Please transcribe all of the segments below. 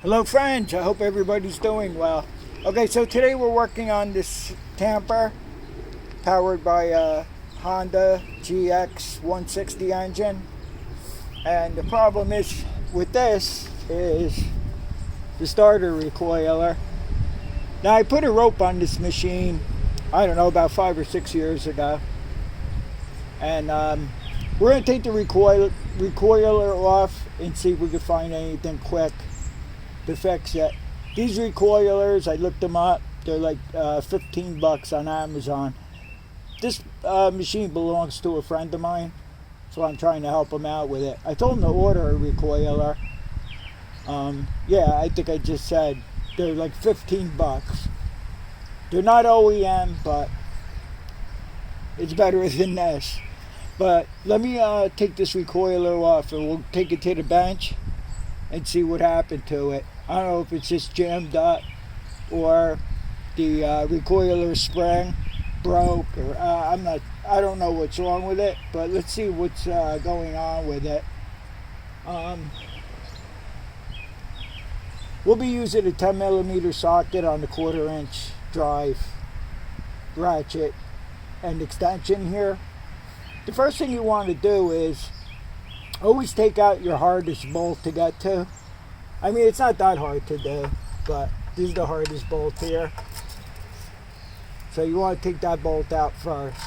Hello friends, I hope everybody's doing well. Okay, so today we're working on this camper powered by a Honda GX 160 engine. And the problem is with this is the starter recoiler. Now I put a rope on this machine, I don't know, about 5 or 6 years ago. And we're going to take the recoiler off and see if we can find anything quick to fix it. These recoilers, I looked them up, they're like $15 on Amazon. This machine belongs to a friend of mine, so I'm trying to help him out with it. I told him to order a recoiler. Yeah, I think I just said they're like $15. They're not OEM, but it's better than this. But let me take this recoiler off and we'll take it to the bench and see what happened to it. I don't know if it's just jammed up or the recoiler spring broke, or I don't know what's wrong with it, but let's see what's going on with it. We'll be using a 10mm socket on the 1/4" drive ratchet and extension here. The first thing you want to do is always take out your hardest bolt to get to. I mean, it's not that hard to do, but this is the hardest bolt here. So you want to take that bolt out first.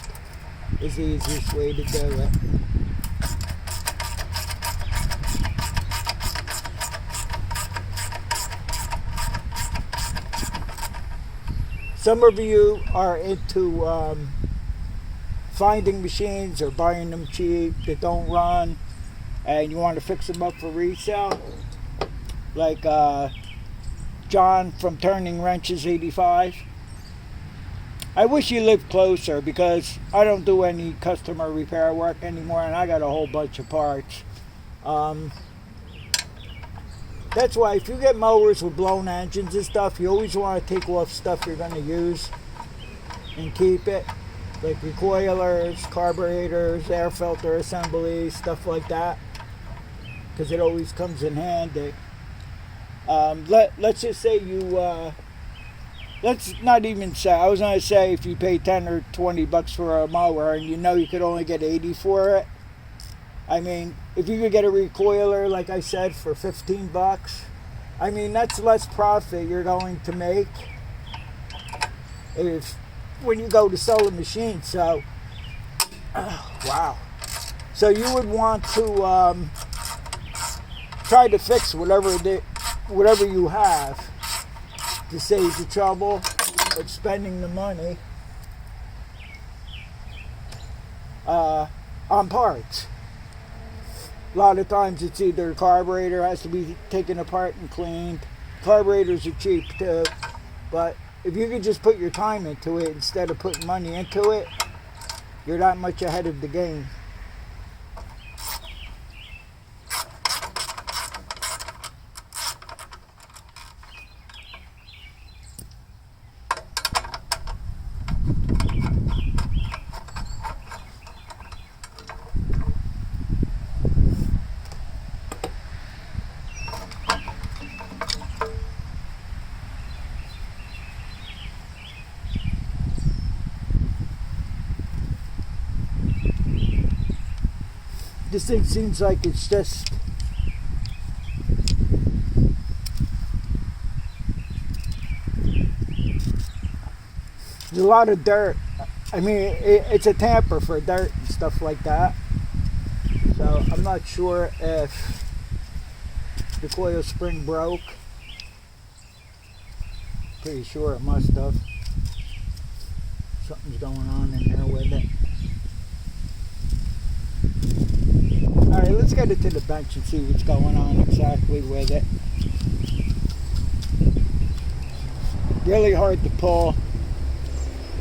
It's the easiest way to do it. Some of you are into finding machines or buying them cheap that don't run, and you want to fix them up for resale, like John from Turning Wrenches 85. I wish you lived closer because I don't do any customer repair work anymore, and I got a whole bunch of parts. That's why if you get mowers with blown engines and stuff, you always want to take off stuff you're going to use and keep it, like recoilers, carburetors, air filter assemblies, stuff like that, because it always comes in handy. Let's just say you, let's not even say, I was going to say if you pay 10 or 20 bucks for a mower and you know you could only get 80 for it. I mean, if you could get a recoiler, like I said, for 15 bucks, I mean, that's less profit you're going to make when you go to sell a machine. So, wow. So you would want to try to fix whatever you have to save the trouble of spending the money on parts. A lot of times it's either the carburetor has to be taken apart and cleaned. Carburetors are cheap too, but if you could just put your time into it instead of putting money into it, you're that much ahead of the game. This thing seems like it's just there's a lot of dirt. I mean, it's a tamper for dirt and stuff like that. So I'm not sure if the coil spring broke. Pretty sure it must have. Something's going on in there with it. Alright, let's get it to the bench and see what's going on exactly with it. Really hard to pull.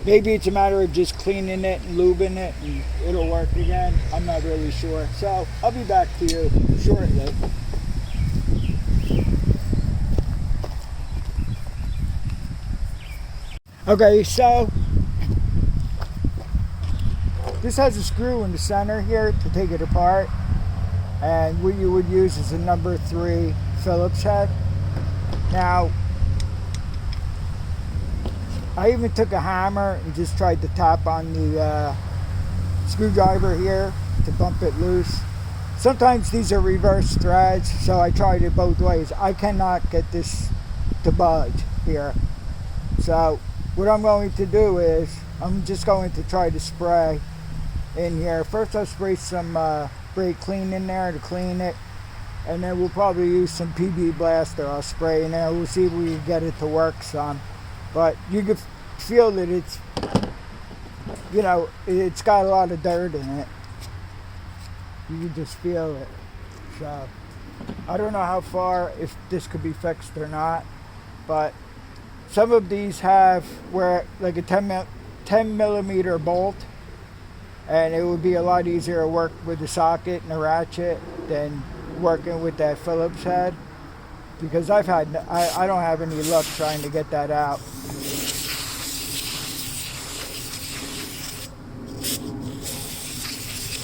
Maybe it's a matter of just cleaning it and lubing it and it'll work again. I'm not really sure. So I'll be back to you shortly. Okay, so this has a screw in the center here to take it apart. And what you would use is a number 3 Phillips head. Now, I even took a hammer and just tried to tap on the screwdriver here to bump it loose. Sometimes these are reverse threads, so I tried it both ways. I cannot get this to budge here. So what I'm going to do is I'm just going to try to spray in here. First I'll spray some brake clean in there to clean it, and then we'll probably use some PB Blaster. I'll spray in there. We'll see if we can get it to work some. But you can feel that it's, you know, it's got a lot of dirt in it. You can just feel it. So I don't know how far, if this could be fixed or not, but some of these have where like a 10 millimeter bolt, and it would be a lot easier to work with the socket and the ratchet than working with that Phillips head, because I don't have any luck trying to get that out.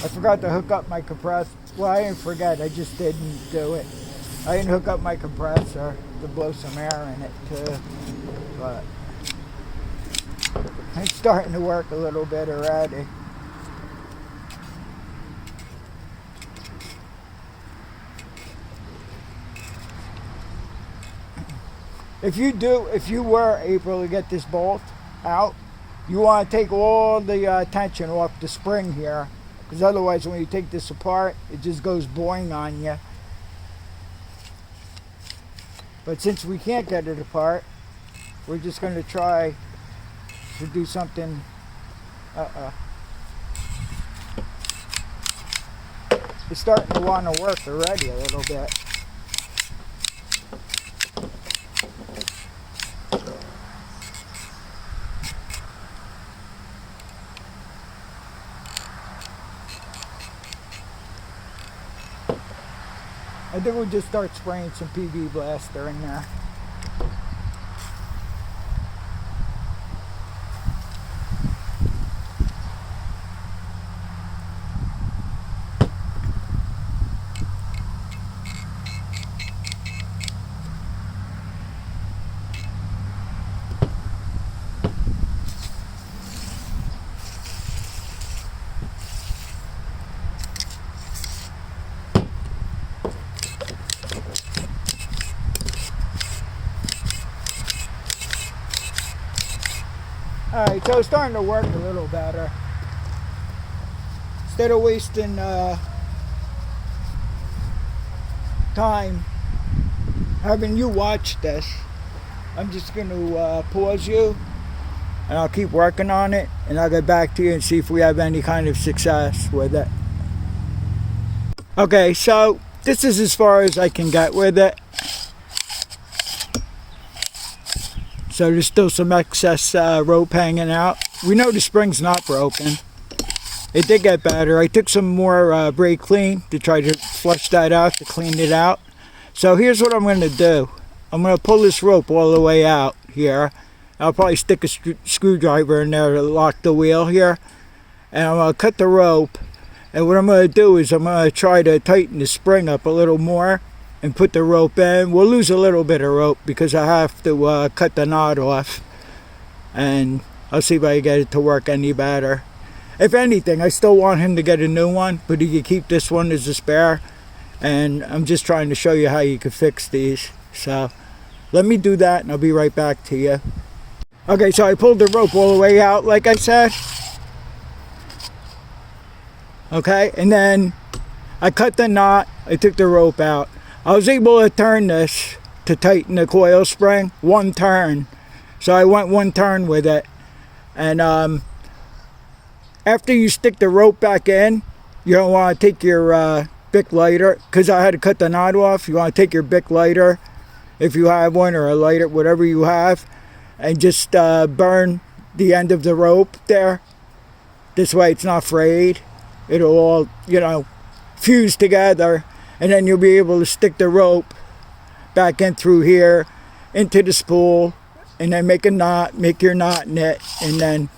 I forgot to hook up my compressor. Well, I didn't forget, I just didn't do it. I didn't hook up my compressor to blow some air in it too, but it's starting to work a little bit already. If you were able to get this bolt out, you want to take all the tension off the spring here, because otherwise when you take this apart, it just goes boing on you. But since we can't get it apart, we're just going to try to do something. It's starting to want to work already a little bit. I think we'll just start spraying some PB Blaster in there. Alright, so it's starting to work a little better. Instead of wasting time having you watch this, I'm just going to pause you, and I'll keep working on it, and I'll get back to you and see if we have any kind of success with it. Okay, so this is as far as I can get with it. So there's still some excess rope hanging out. We know the spring's not broken. It did get better. I took some more brake clean to try to flush that out, to clean it out. So here's what I'm going to do. I'm going to pull this rope all the way out here. I'll probably stick a screwdriver in there to lock the wheel here. And I'm going to cut the rope. And what I'm going to do is I'm going to try to tighten the spring up a little more and put the rope in. We'll lose a little bit of rope because I have to cut the knot off, and I'll see if I can get it to work any better. If anything, I still want him to get a new one, but he can keep this one as a spare, and I'm just trying to show you how you can fix these. So let me do that and I'll be right back to you. Okay, so I pulled the rope all the way out like I said. Okay, and then I cut the knot, I took the rope out. I was able to turn this to tighten the coil spring, one turn. So I went one turn with it. And after you stick the rope back in, you don't want to take your Bic lighter, because I had to cut the knot off. You want to take your Bic lighter, if you have one, or a lighter, whatever you have, and just burn the end of the rope there. This way it's not frayed. It'll all, you know, fuse together. And then you'll be able to stick the rope back in through here into the spool, and then make a knot, make your knot in it, and then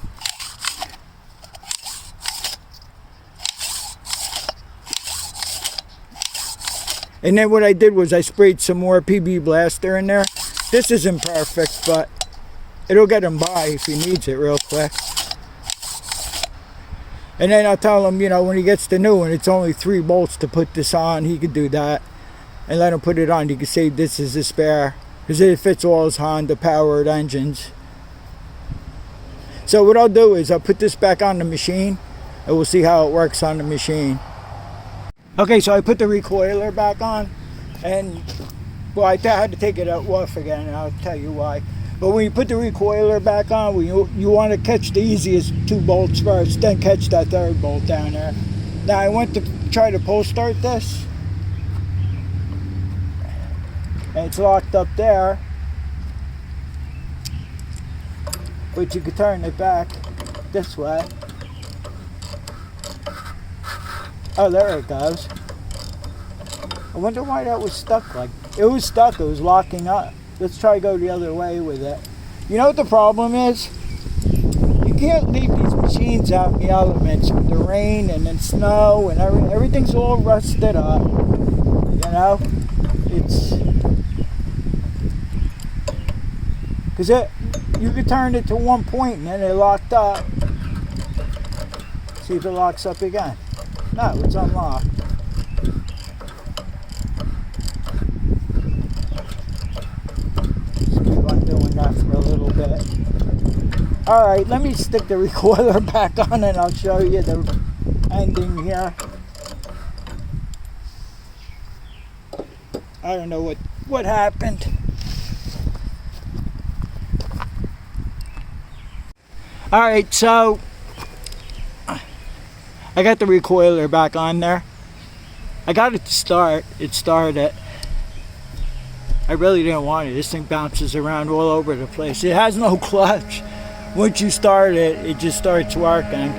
what I did was I sprayed some more PB Blaster in there This isn't perfect, but it'll get him by if he needs it real quick. And then I'll tell him, you know, when he gets the new one, it's only 3 bolts to put this on. He could do that and let him put it on. He could save this as a spare because it fits all his Honda powered engines. So what I'll do is I'll put this back on the machine and we'll see how it works on the machine. Okay, so I put the recoiler back on, and well, I had to take it off again, and I'll tell you why. But when you put the recoiler back on, you want to catch the easiest 2 bolts first, then catch that 3rd bolt down there. Now I went to try to pull start this, and it's locked up there. But you could turn it back this way. Oh, there it goes. I wonder why that was stuck like. It was stuck, it was locking up. Let's try to go the other way with it. You know what the problem is? You can't leave these machines out in the elements with the rain and then snow and everything's all rusted up. You know? It's... Because you could turn it to one point and then it locked up. See if it locks up again. No, it's unlocked. Just keep on doing that for a little bit. Alright, let me stick the recoiler back on and I'll show you the ending here. I don't know what happened. Alright, so I got the recoiler back on there. I got it to start. It started. I really didn't want it. This thing bounces around all over the place. It has no clutch. Once you start it, it just starts working.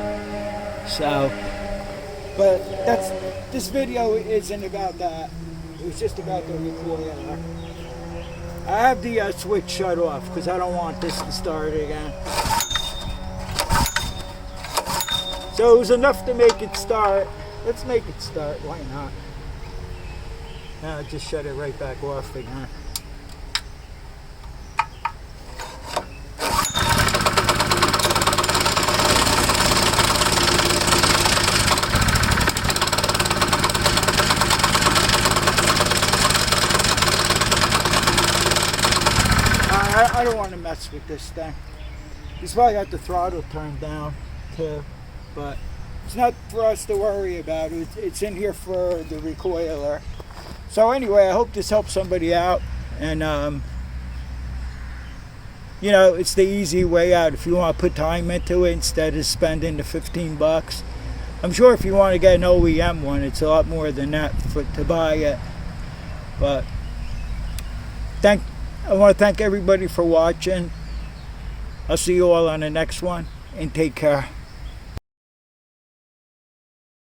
So, but this video isn't about that. It was just about the recoiler. I have the switch shut off because I don't want this to start again. So it was enough to make it start. Let's make it start, why not? Now I just shut it right back off again. I don't want to mess with this thing. He's probably got the throttle turned down too. But it's not for us to worry about. It's in here for the recoiler. So anyway, I hope this helps somebody out. And, you know, it's the easy way out. If you want to put time into it instead of spending the $15. I'm sure if you want to get an OEM one, it's a lot more than that to buy it. But I want to thank everybody for watching. I'll see you all on the next one. And take care.